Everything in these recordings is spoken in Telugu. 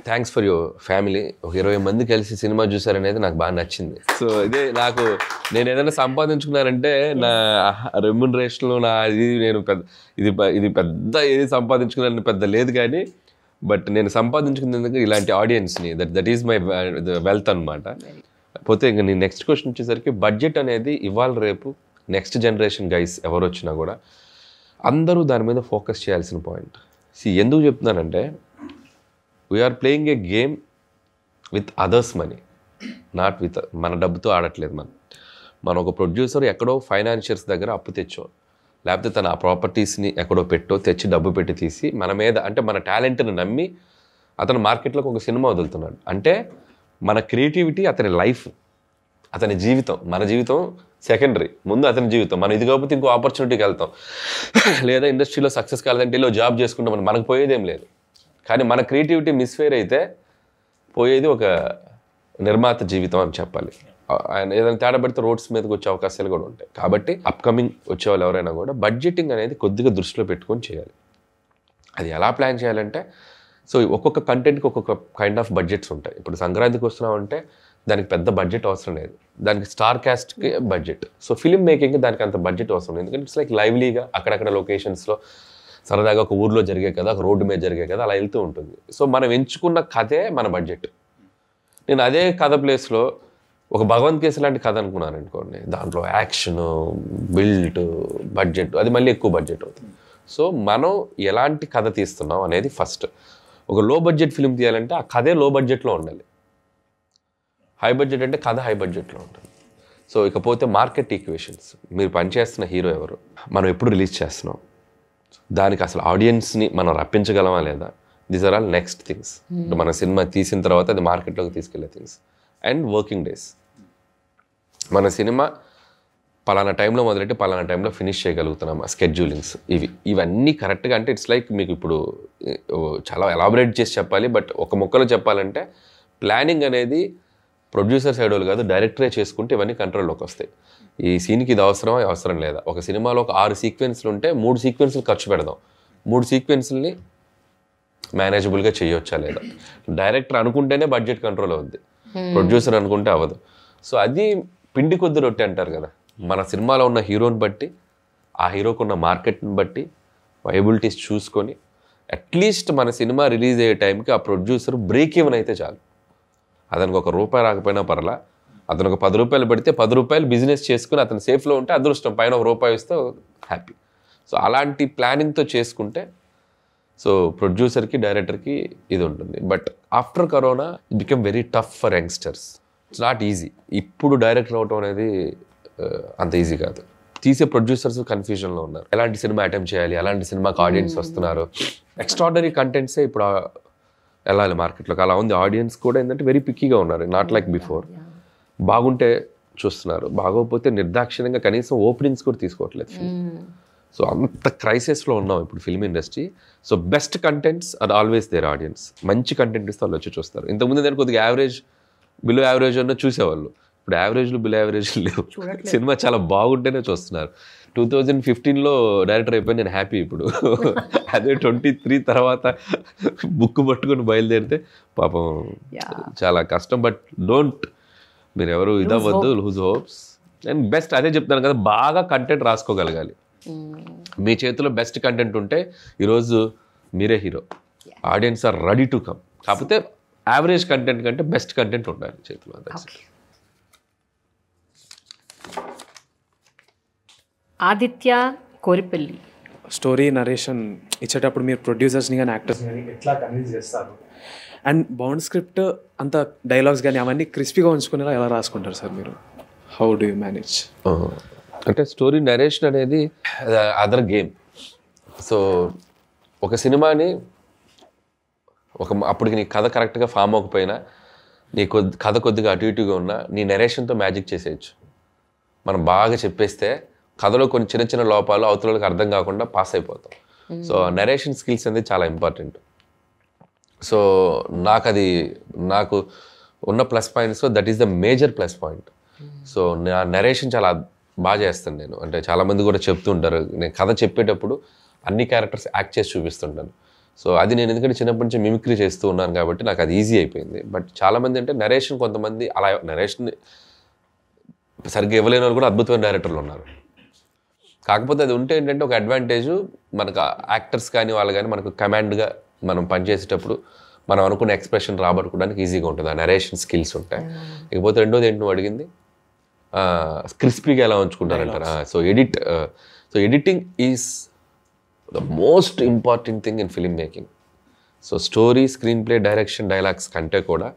Thanks for your family. ఒక 20 మంది కలిసి సినిమా చూసారనేది నాకు బాగా నచ్చింది. సో ఇదే నాకు, నేను ఏదైనా సంపాదించుకున్నానంటే నా రెమ్యునరేషన్లో నా నేను ఇది పెద్ద ఏది సంపాదించుకున్నాను పెద్ద లేదు, కానీ బట్ నేను సంపాదించుకునేందుకు ఇలాంటి ఆడియన్స్ని, దట్ ఈజ్ మై వెల్త్ అనమాట. పోతే ఇంకా నేను నెక్స్ట్ క్వశ్చన్ వచ్చేసరికి, బడ్జెట్ అనేది ఇవాళ రేపు నెక్స్ట్ జనరేషన్ గైస్ ఎవరు వచ్చినా కూడా అందరూ దాని మీద ఫోకస్ చేయాల్సిన పాయింట్. ఎందుకు చెప్తున్నానంటే, we are playing a game with others money, not with మన డబ్బుతో ఆడట్లేదు. మన ఒక ప్రొడ్యూసర్ ఎక్కడో ఫైనాన్షియర్స్ దగ్గర అప్పు తెచ్చో, లేకపోతే తన ఆ ప్రాపర్టీస్ని ఎక్కడో పెట్టో తెచ్చి డబ్బు పెట్టి తీసి మన మీద, అంటే మన టాలెంట్ని నమ్మి అతను మార్కెట్లోకి ఒక సినిమా వదులుతున్నాడు. అంటే మన క్రియేటివిటీ అతని లైఫ్, అతని జీవితం, మన జీవితం సెకండరీ, ముందు అతని జీవితం. మనం ఇది కాకపోతే ఇంకో ఆపర్చునిటీకి వెళ్తాం, లేదా ఇండస్ట్రీలో సక్సెస్ కాలేదంటే ఇలా జాబ్ చేసుకుంటాం, మనకు పోయేదేం లేదు. కానీ మన క్రియేటివిటీ మిస్ఫేర్ అయితే పోయేది ఒక నిర్మాత జీవితం అని చెప్పాలి. ఆయన ఏదైనా తేడా పెడితే రోడ్స్ మీదకి వచ్చే అవకాశాలు కూడా ఉంటాయి. కాబట్టి అప్కమింగ్ వచ్చేవాళ్ళు ఎవరైనా కూడా బడ్జెటింగ్ అనేది కొద్దిగా దృష్టిలో పెట్టుకొని చేయాలి. అది ఎలా ప్లాన్ చేయాలంటే, సో ఒక్కొక్క కంటెంట్కి ఒక్కొక్క కైండ్ ఆఫ్ బడ్జెట్స్ ఉంటాయి. ఇప్పుడు సంక్రాంతికి వస్తున్నామంటే దానికి పెద్ద బడ్జెట్ అవసరం లేదు, దానికి స్టార్ క్యాస్ట్కి బడ్జెట్. సో ఫిల్మ్ మేకింగ్కి దానికి అంత బడ్జెట్ అవసరం లేదు, ఎందుకంటే ఇట్స్ లైక్ లైవ్లీగా అక్కడక్కడ లొకేషన్స్లో సరదాగా ఒక ఊర్లో జరిగే కదా, ఒక రోడ్డు మీద జరిగే కదా, అలా వెళ్తూ ఉంటుంది. సో మనం ఎంచుకున్న కథే మన బడ్జెట్. నేను అదే కథ ప్లేస్లో ఒక భగవంత్ కేసు లాంటి కథ అనుకున్నాను అనుకోండి, దాంట్లో యాక్షన్, బిల్డ్, బడ్జెట్, అది మళ్ళీ ఎక్కువ బడ్జెట్ అవుతుంది. సో మనం ఎలాంటి కథ తీస్తున్నాం అనేది ఫస్ట్. ఒక లో బడ్జెట్ ఫిల్మ్ తీయాలంటే ఆ కథే లో బడ్జెట్లో ఉండాలి. హై బడ్జెట్ అంటే కథ హై బడ్జెట్లో ఉంటుంది. సో ఇకపోతే మార్కెట్ ఈక్వేషన్స్, మీరు పనిచేస్తున్న హీరో ఎవరు, మనం ఎప్పుడు రిలీజ్ చేస్తున్నాం, దానికి అసలు ఆడియన్స్ని మనం రప్పించగలమా లేదా, these are all next things. మన సినిమా తీసిన తర్వాత అది మార్కెట్లోకి తీసుకెళ్లే థింగ్స్. అండ్ వర్కింగ్ డేస్, మన సినిమా పలానా టైంలో మొదలెట్టి పలానా టైంలో ఫినిష్ చేయగలుగుతున్నాం, స్కెడ్యూలింగ్స్, ఇవన్నీ కరెక్ట్గా. అంటే ఇట్స్ లైక్ మీకు ఇప్పుడు చాలా ఎలాబరేట్ చేసి చెప్పాలి, బట్ ఒక ముక్కలో చెప్పాలంటే ప్లానింగ్ అనేది ప్రొడ్యూసర్ సైడ్ వాళ్ళు కాదు, డైరెక్టరే చేసుకుంటే ఇవన్నీ కంట్రోల్లోకి వస్తాయి. ఈ సీన్కి ఇది అవసరమా, అవసరం లేదా, ఒక సినిమాలో ఒక 6 సీక్వెన్స్లు ఉంటే 3 సీక్వెన్స్లు ఖర్చు పెడదాం, 3 సీక్వెన్స్ని మేనేజబుల్గా చేయొచ్చా లేదా. డైరెక్టర్ అనుకుంటేనే బడ్జెట్ కంట్రోల్ అవుద్ది, ప్రొడ్యూసర్ అనుకుంటే అవ్వదు. సో అది పిండి కొద్ది రొట్టె అంటారు కదా. మన సినిమాలో ఉన్న హీరోని బట్టి, ఆ హీరోకు ఉన్న మార్కెట్ని బట్టి వైబిలిటీస్ చూసుకొని అట్లీస్ట్ మన సినిమా రిలీజ్ అయ్యే టైంకి ఆ ప్రొడ్యూసర్ బ్రేక్ ఈవెన్ అయితే చాలు. అతనికి ₹1 రాకపోయినా పర్లా, అతను ఒక ₹10 పెడితే ₹10 బిజినెస్ చేసుకుని అతను సేఫ్లో ఉంటే అదృష్టం, పైన ₹1 ఇస్తే హ్యాపీ. సో అలాంటి ప్లానింగ్తో చేసుకుంటే సో ప్రొడ్యూసర్కి, డైరెక్టర్కి ఇది ఉంటుంది. But after corona it become very tough for youngsters. It's not easy. ఇప్పుడు డైరెక్టర్ అవటం అనేది అంత ఈజీ కాదు. తీసే ప్రొడ్యూసర్స్ కన్ఫ్యూజన్లో ఉన్నారు, ఎలాంటి సినిమా అటెంప్ట్ చేయాలి, ఎలాంటి సినిమాకి ఆడియన్స్ వస్తున్నారు. ఎక్స్ట్రాడనరీ కంటెంట్సే ఇప్పుడు వెళ్ళాలి మార్కెట్లోకి, అలా ఉంది. ఆడియన్స్ కూడా ఏంటంటే వెరీ పిక్కీగా ఉన్నారు, నాట్ లైక్ బిఫోర్. బాగుంటే చూస్తున్నారు, బాగోకపోతే నిర్దాక్షిణ్యంగా కనీసం ఓపెనింగ్స్ కూడా తీసుకోవట్లేదు. సో అంత క్రైసిస్లో ఉన్నాం ఇప్పుడు film industry. So best contents are always their audience. మంచి కంటెంట్ ఇస్తే వాళ్ళు వచ్చి చూస్తారు. ఇంతకుముందు నేను కొద్దిగా యావరేజ్, బిలో యావరేజ్ అన్న చూసేవాళ్ళు, ఇప్పుడు యావరేజ్లు బిలో యావరేజ్లు లేవు. సినిమా చాలా బాగుంటేనే చూస్తున్నారు. 2015లో డైరెక్టర్ అయిపోయి నేను హ్యాపీ. ఇప్పుడు అదే 23 తర్వాత బుక్ పట్టుకొని బయలుదేరితే పాపం చాలా కష్టం. బట్ మీరు ఎవరు ఇదవ్వద్దు, లూజ్ హోప్స్. అండ్ బెస్ట్ అదే చెప్తాను కదా, బాగా కంటెంట్ రాసుకోగలగాలి. మీ చేతిలో బెస్ట్ కంటెంట్ ఉంటే ఈరోజు మీరే hero. Audience are ready to come. కాకపోతే యావరేజ్ కంటెంట్ కంటే బెస్ట్ కంటెంట్ ఉండాలి చేతిలో. ఆదిత్య కోరిపల్లి, స్టోరీ నరేషన్ ఇచ్చేటప్పుడు మీరు ప్రొడ్యూసర్స్ని కానీ యాక్టర్స్ని కానీ ఎట్లా కన్విన్స్ చేస్తారు? అండ్ బౌండ్ స్క్రిప్ట్ అంత డైలాగ్స్ కానీ అవన్నీ క్రిస్పీగా ఉంచుకునేలా ఎలా రాసుకుంటారు సార్ మీరు? How do you manage? అంటే స్టోరీ నరేషన్ అనేది అదర్ గేమ్. సో ఒక సినిమాని అప్పటికి నీ కథ కరెక్ట్గా ఫామ్ అవ్వకపోయినా, నీ కథ కొద్దిగా అటు ఇటుగా ఉన్నా నీ నరేషన్తో మ్యాజిక్ చేసేయచ్చు. మనం బాగా చెప్పేస్తే కథలో కొన్ని చిన్న చిన్న లోపాలు అవతలకి అర్థం కాకుండా పాస్ అయిపోతాం. సో నరేషన్ స్కిల్స్ అనేది చాలా ఇంపార్టెంట్. సో నాకు ఉన్న ప్లస్ పాయింట్స్లో that is the major plus point. So నా నరేషన్ చాలా బాగా చేస్తాను నేను. అంటే చాలామంది కూడా చెప్తుంటారు, నేను కథ చెప్పేటప్పుడు అన్ని క్యారెక్టర్స్ యాక్ట్ చేసి చూపిస్తుంటాను. సో అది నేను ఎందుకంటే చిన్నప్పటి నుంచి మిమిక్రీ చేస్తూ ఉన్నాను కాబట్టి నాకు అది ఈజీ అయిపోయింది. బట్ చాలామంది అంటే నరేషన్, కొంతమంది అలా నరేషన్ సరిగ్గా ఇవ్వలేని వాళ్ళు కూడా అద్భుతమైన డైరెక్టర్లు ఉన్నారు. కాకపోతే అది ఉంటే ఏంటంటే ఒక అడ్వాంటేజ్, మనకు యాక్టర్స్ కానీ వాళ్ళు కానీ మనకు కమాండ్గా మనం పనిచేసేటప్పుడు మనం అనుకున్న ఎక్స్ప్రెషన్ రాబట్టుకోవడానికి ఈజీగా ఉంటుంది, ఆ నరేషన్ స్కిల్స్ ఉంటాయి. ఇకపోతే రెండోది ఏంటి నువ్వు అడిగింది, క్రిస్పీగా ఎలా ఉంచుకుంటారంటారా. So editing is the most important thing in film making. So story, screenplay, direction, dialogues కంటే కూడా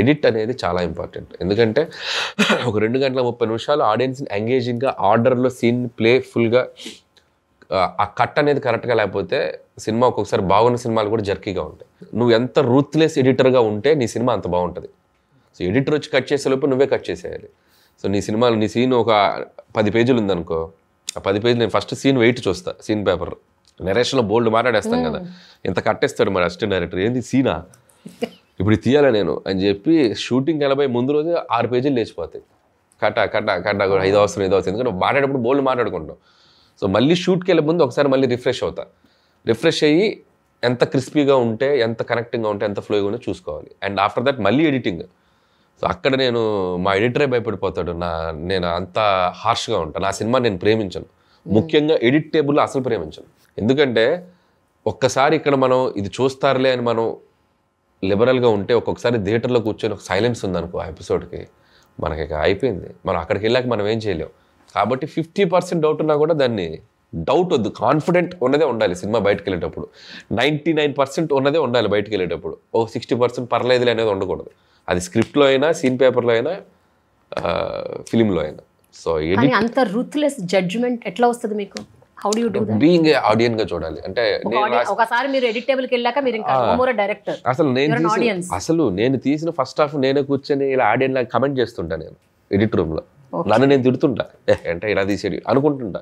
ఎడిట్ అనేది చాలా ఇంపార్టెంట్. ఎందుకంటే ఒక 2 గంటల 30 నిమిషాలు ఆడియన్స్ని ఎంగేజింగ్గా, ఆర్డర్లో సీన్ ప్లే ఫుల్గా, ఆ కట్ అనేది కరెక్ట్గా లేకపోతే సినిమా ఒక్కొక్కసారి బాగున్న సినిమాలు కూడా జర్కీగా ఉంటాయి. నువ్వు ఎంత రూత్లెస్ ఎడిటర్గా ఉంటే నీ సినిమా అంత బాగుంటుంది. సో ఎడిటర్ వచ్చి కట్ చేసేలోపు నువ్వే కట్ చేసేయాలి. సో నీ సీన్ ఒక 10 పేజీలు ఉందనుకో, ఆ 10 పేజీలు నేను ఫస్ట్ సీన్ వెయిట్ చూస్తా, సీన్ పేపర్ నరేషన్లో బోల్డ్ మాట్లాడేస్తాం కదా, ఎంత కట్టేస్తాడు మరి అసిస్టెంట్ డైరెక్టర్, ఏంది సీనా ఇప్పుడు తీయాలా నేను అని చెప్పి షూటింగ్ వెళ్ళబోయే ముందు రోజు 6 పేజీలు లేచిపోతాయి. కట్ట కూడా 5 అవసరం ఎందుకంటే మాట్లాడేటప్పుడు బోల్డ్ మాట్లాడుకుంటాం. సో మళ్ళీ షూట్కి వెళ్ళే ముందు ఒకసారి మళ్ళీ రిఫ్రెష్ అయ్యి ఎంత క్రిస్పీగా ఉంటే, ఎంత కనెక్టింగ్గా ఉంటే, ఎంత ఫ్లోగా ఉంటే చూసుకోవాలి. అండ్ ఆఫ్టర్ దట్ మళ్ళీ ఎడిటింగ్. సో అక్కడ నేను మా ఎడిటరే భయపడిపోతాడు, నేను అంత హార్ష్గా ఉంటాను. నా సినిమా నేను ప్రేమించను, ముఖ్యంగా ఎడిట్ టేబుల్లో అసలు ప్రేమించను. ఎందుకంటే ఒక్కసారి ఇక్కడ మనం ఇది చూస్తారులే అని మనం లిబరల్గా ఉంటే, ఒక్కొక్కసారి థియేటర్లో కూర్చొని ఒక సైలెన్స్ ఉందనుకో ఆ ఎపిసోడ్కి, మనకి అయిపోయింది. మనం అక్కడికి వెళ్ళాక మనం ఏం చేయలేం. కాబట్టి 50% డౌట్ ఉన్నా కూడా దాన్ని డౌట్ వద్దు, కాన్ఫిడెంట్ ఉన్నదే ఉండాలి సినిమా బయటకు వెళ్ళేటప్పుడు. 99% ఉన్నదే ఉండాలి బయటకు వెళ్ళేటప్పుడు. 60% పర్లేదులే అనేది ఉండకూడదు. అది స్క్రిప్ట్లో అయినా, సీన్ పేపర్లో అయినా, ఫిలింలో అయినా. సో అంత రూత్లెస్ జడ్జ్మెంట్ ఎట్లా వస్తుంది మీకు? How do you do that? Being a audience గా చూడాలి. అంటే ఒకసారి మీరు ఎడిటబుల్ కి వెళ్ళాక మీరు ఇంకా మోర్ డైరెక్టర్. అసలు నేను తీసిన ఫస్ట్ హాఫ్ నేనే కూర్చొని ఇలా ఆడియన్స్ లాగా కమెంట్ చేస్తుంటా. నేను ఎడిట్ రూమ్ లో నన్ను నేను తిడుతుంటా, అంటే ఇలా తీసేది అనుకుంటుంటా.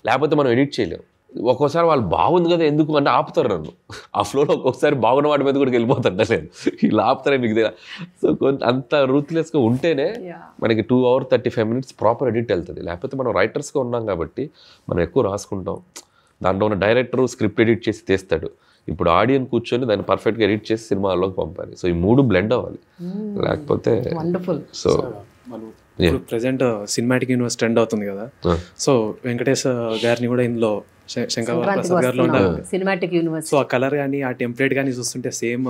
లేకపోతే మనం ఎడిట్ చేయలేము. ఒక్కోసారి వాళ్ళు బాగుంది కదా ఎందుకు అంటే ఆపుతారు నన్ను. ఆ ఫ్లోలో ఒక్కొక్కసారి బాగున్న వాటి మీద కూడా వెళ్ళిపోతుంటా నేను, ఇలా ఆపుతారే మీకు దగ్గర. సో అంత రూత్లెస్గా ఉంటేనే మనకి 2 hours 35 minutes ప్రాపర్ ఎడిట్ వెళ్తుంది. లేకపోతే మనం రైటర్స్గా ఉన్నాం కాబట్టి మనం ఎక్కువ రాసుకుంటాం. దాంట్లో ఉన్న డైరెక్టర్ స్క్రిప్ట్ ఎడిట్ చేసి తీస్తాడు, ఇప్పుడు ఆడియన్స్ కూర్చొని దాన్ని పర్ఫెక్ట్గా ఎడిట్ చేసి సినిమాల్లోకి పంపాలి. సో ఈ 3 బ్లెండ్ అవ్వాలి, లేకపోతే so present cinematic universe trend అవుతుంది కదా. సో వెంకటేష్ గారిని కూడా ఇందులో శంకర్ ప్రసాద్ గారిలో సినిమాటిక్ యూనివర్స్. సో ఆ కలర్ కానీ ఆ టెంప్లెట్ కానీ చూస్తుంటే సేమ్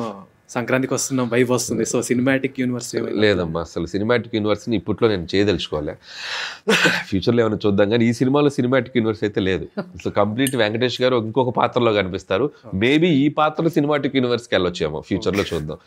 సంక్రాంతికి వస్తున్న వైబ్ వస్తుంది. సో సినిమాటిక్ యూనివర్స్ లేదమ్మా, అసలు సినిమాటిక్ యూనివర్స్ని ఇప్పట్లో నేను చేయదలుచుకోవాలి. ఫ్యూచర్లో ఏమైనా చూద్దాం, కానీ ఈ సినిమాలో సినిమాటిక్ యూనివర్స్ అయితే లేదు. సో కంప్లీట్ వెంకటేష్ గారు ఇంకొక పాత్రలో కనిపిస్తారు. మేబీ ఈ పాత్రలో సినిమాటిక్ యూనివర్స్కి వెళ్ళొచ్చేమో, ఫ్యూచర్లో చూద్దాం.